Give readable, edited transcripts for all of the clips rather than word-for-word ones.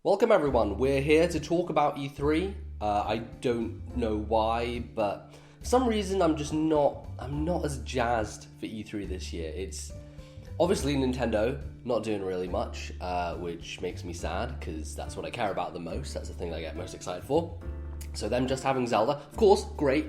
Welcome everyone, we're here to talk about E3. I don't know why, but for some reason I'm not as jazzed for E3 this year. It's obviously Nintendo not doing really much, which makes me sad because that's what I care about the most. That's the thing I get most excited for. So them just having Zelda, of course, great,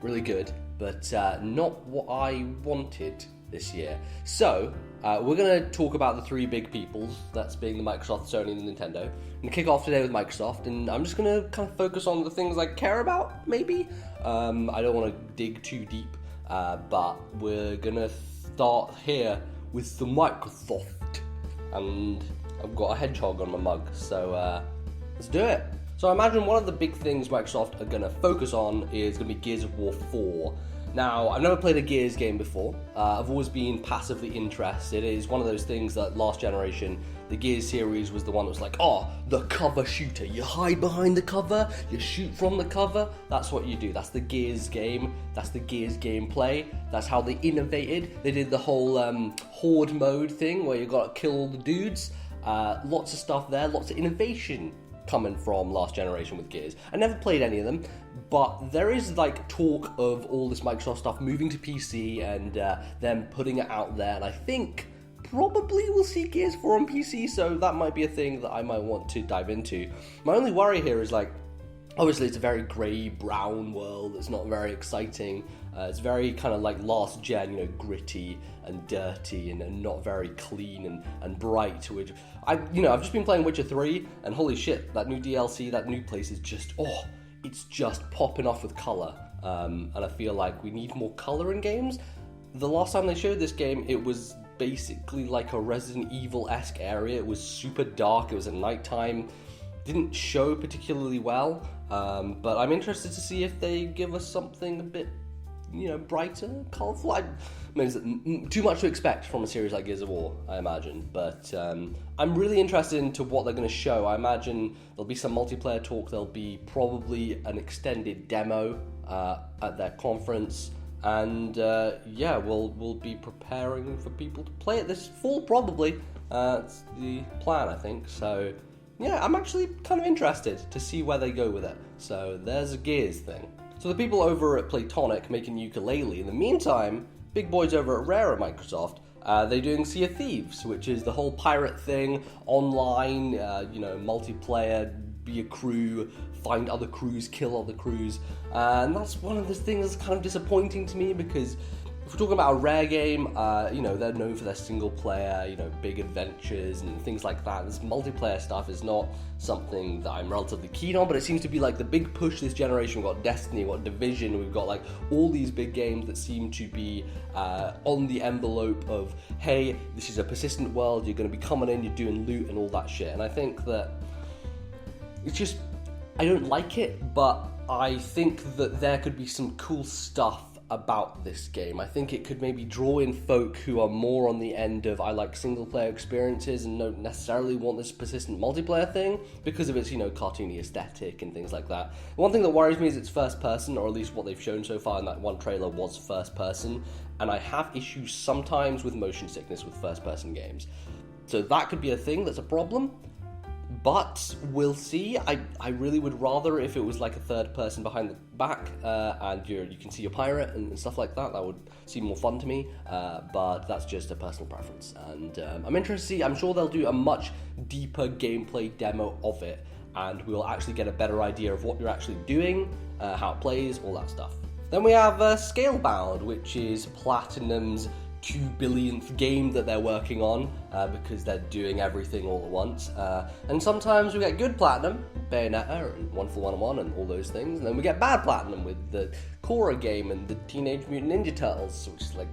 really good, but not what I wanted this year. So we're going to talk about the three big peoples, that's being the Microsoft, Sony, and the Nintendo. I'm going to kick off today with Microsoft, and I'm just going to kind of focus on the things I care about, maybe. I don't want to dig too deep, but we're going to start here with the Microsoft. And I've got a hedgehog on my mug, so let's do it. So I imagine one of the big things Microsoft are going to focus on is going to be Gears of War 4. Now, I've never played a Gears game before. I've always been passively interested. It is one of those things that last generation, the Gears series was the one that was like, oh, the cover shooter. You hide behind the cover, you shoot from the cover. That's what you do. That's the Gears game. That's the Gears gameplay. That's how they innovated. They did the whole horde mode thing where you got to kill all the dudes. Lots of stuff there, lots of innovation coming from last generation with Gears. I never played any of them, but there is like talk of all this Microsoft stuff moving to PC and them putting it out there, and I think probably we'll see Gears 4 on PC, so that might be a thing that I might want to dive into. My only worry here is like, obviously it's a very grey, brown world, it's not very exciting, it's very kind of like last gen, gritty and dirty and not very clean and bright, which, I've just been playing Witcher 3, and holy shit, that new DLC, that new place is just, it's just popping off with colour, and I feel like we need more colour in games. The last time they showed this game, it was basically like a Resident Evil-esque area. It was super dark, it was at nighttime, didn't show particularly well, but I'm interested to see if they give us something a bit, brighter, colourful. I mean, it's too much to expect from a series like Gears of War, I imagine, but I'm really interested into what they're going to show. I imagine there'll be some multiplayer talk, there'll be probably an extended demo at their conference, and we'll be preparing for people to play it this fall, probably. That's the plan, I think, so yeah, I'm actually kind of interested to see where they go with it. So there's a Gears thing. So the people over at Playtonic making ukulele, in the meantime, big boys over at Rare at Microsoft, they're doing Sea of Thieves, which is the whole pirate thing, online, multiplayer, be a crew, find other crews, kill other crews, and that's one of the things that's kind of disappointing to me, because if we're talking about a Rare game, they're known for their single player, big adventures and things like that. This multiplayer stuff is not something that I'm relatively keen on, but it seems to be like the big push this generation. We've got Destiny, we've got Division, we've got like all these big games that seem to be on the envelope of, hey, this is a persistent world, you're going to be coming in, you're doing loot and all that shit. And I think that it's just, I don't like it, but I think that there could be some cool stuff about this game. I think it could maybe draw in folk who are more on the end of, I like single player experiences and don't necessarily want this persistent multiplayer thing because of its, cartoony aesthetic and things like that. One thing that worries me is it's first person, or at least what they've shown so far in that one trailer was first person, and I have issues sometimes with motion sickness with first person games. So that could be a thing that's a problem. But we'll see. I really would rather if it was like a third person behind the back and you can see your pirate and stuff like that. That would seem more fun to me, but that's just a personal preference. And I'm interested to see. I'm sure they'll do a much deeper gameplay demo of it, and we'll actually get a better idea of what you're actually doing, how it plays, all that stuff. Then we have Scalebound, which is Platinum's 2 billionth game that they're working on, because they're doing everything all at once. And sometimes we get good Platinum, Bayonetta and 141 and all those things, and then we get bad Platinum with the Korra game and the Teenage Mutant Ninja Turtles, which is like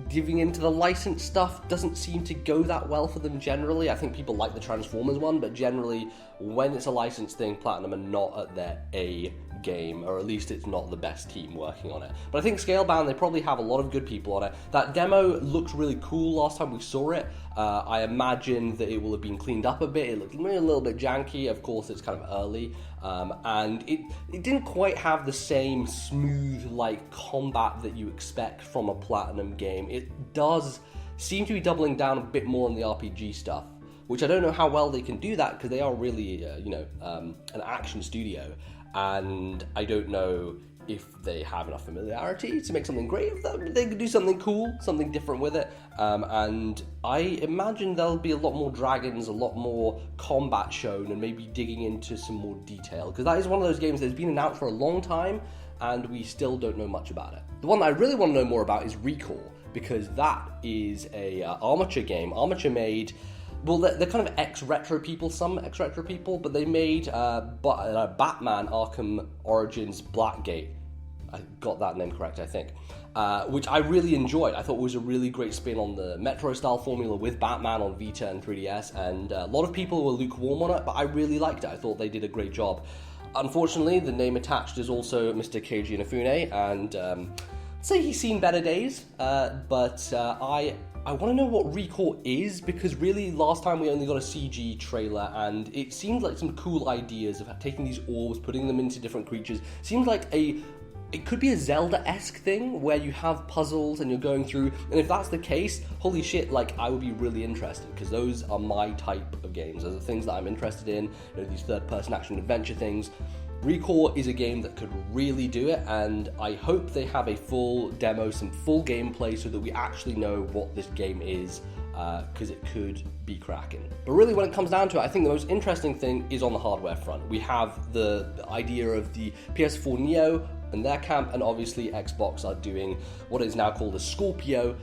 giving into the licensed stuff doesn't seem to go that well for them generally. I think people like the Transformers one, but generally when it's a licensed thing, Platinum are not at their A game, or at least it's not the best team working on it. But I think Scalebound, they probably have a lot of good people on it. That demo looked really cool last time we saw it. I imagine that it will have been cleaned up a bit. It looked maybe a little bit janky. Of course, it's kind of early, and it didn't quite have the same smooth like combat that you expect from a Platinum game. It does seem to be doubling down a bit more on the RPG stuff, which I don't know how well they can do that because they are really, an action studio, and I don't know if they have enough familiarity to make something great of them. They could do something cool, something different with it, and I imagine there'll be a lot more dragons, a lot more combat shown, and maybe digging into some more detail, because that is one of those games that's been announced for a long time, and we still don't know much about it. The one that I really want to know more about is Recall, because that is a Armature game. Armature made... Well, they're kind of ex-retro people, some ex-retro people, but they made Batman Arkham Origins Blackgate. I got that name correct, I think. Which I really enjoyed. I thought it was a really great spin on the Metro-style formula with Batman on Vita and 3DS, and a lot of people were lukewarm on it, but I really liked it. I thought they did a great job. Unfortunately, the name attached is also Mr. Keiji Inafune, and I'd say he's seen better days, but I want to know what Recall is, because really last time we only got a CG trailer, and it seemed like some cool ideas of taking these orbs, putting them into different creatures. Seems like it could be a Zelda-esque thing where you have puzzles and you're going through, and if that's the case, holy shit, like, I would be really interested, because those are my type of games. Those are things that I'm interested in, these third-person action-adventure things. Recall is a game that could really do it, and I hope they have a full demo, some full gameplay, so that we actually know what this game is, because it could be cracking. But really, when it comes down to it, I think the most interesting thing is on the hardware front. We have the idea of the PS4 Neo in their camp, and obviously Xbox are doing what is now called a Scorpio,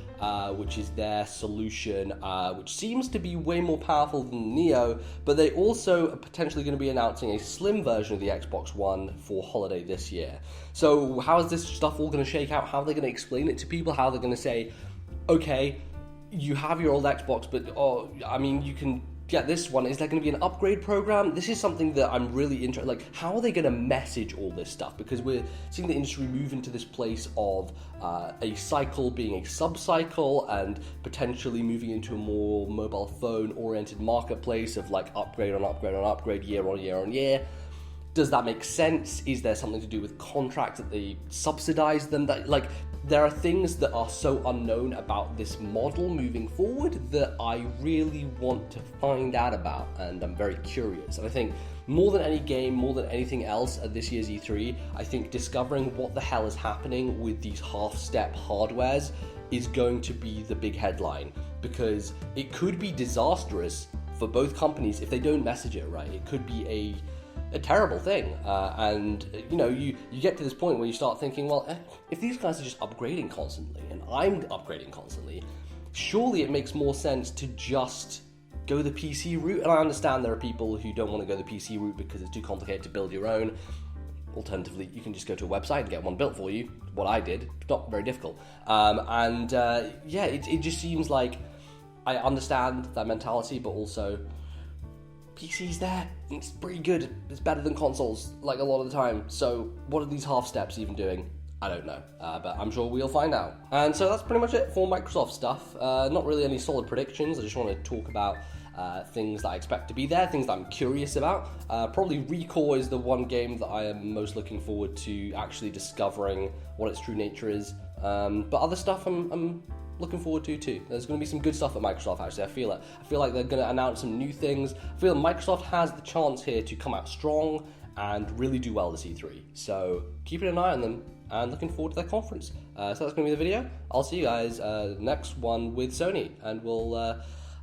which is their solution, which seems to be way more powerful than the Neo, but they also are potentially going to be announcing a slim version of the Xbox One for holiday this year. So how is this stuff all going to shake out? How are they going to explain it to people? How are they going to say, okay, you have your old Xbox, but you can get this one. Is there going to be an upgrade program? This is something that I'm really interested. Like, how are they going to message all this stuff? Because we're seeing the industry move into this place of a cycle being a sub-cycle, and potentially moving into a more mobile phone-oriented marketplace of like upgrade on upgrade on upgrade, year on year on year. Does that make sense? Is there something to do with contracts that they subsidize them? That, like, there are things that are so unknown about this model moving forward that I really want to find out about, and I'm very curious. And I think more than any game, more than anything else at this year's E3, I think discovering what the hell is happening with these half-step hardwares is going to be the big headline, because it could be disastrous for both companies if they don't message it right. It could be a terrible thing, and you get to this point where you start thinking, well, if these guys are just upgrading constantly and I'm upgrading constantly, surely it makes more sense to just go the PC route. And I understand there are people who don't want to go the PC route because it's too complicated to build your own. Alternatively, you can just go to a website and get one built for you. What I did, not very difficult. It just seems like I understand that mentality, but also PC's there. It's pretty good. It's better than consoles, like, a lot of the time. So what are these half steps even doing? I don't know, but I'm sure we'll find out. And so that's pretty much it for Microsoft stuff. Not really any solid predictions. I just want to talk about things that I expect to be there, things that I'm curious about. Probably Recall is the one game that I am most looking forward to actually discovering what its true nature is. But other stuff I'm looking forward to too. There's going to be some good stuff at Microsoft, actually. I feel it. I feel like they're going to announce some new things. I feel Microsoft has the chance here to come out strong and really do well this E3. So keeping an eye on them and looking forward to their conference. So that's going to be the video. I'll see you guys next one with Sony, and I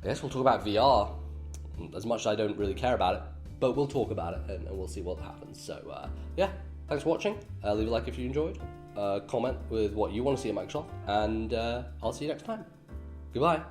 guess we'll talk about VR. As much as I don't really care about it, but we'll talk about it and we'll see what happens. So thanks for watching. Leave a like if you enjoyed. Comment with what you want to see at Microsoft, and I'll see you next time. Goodbye.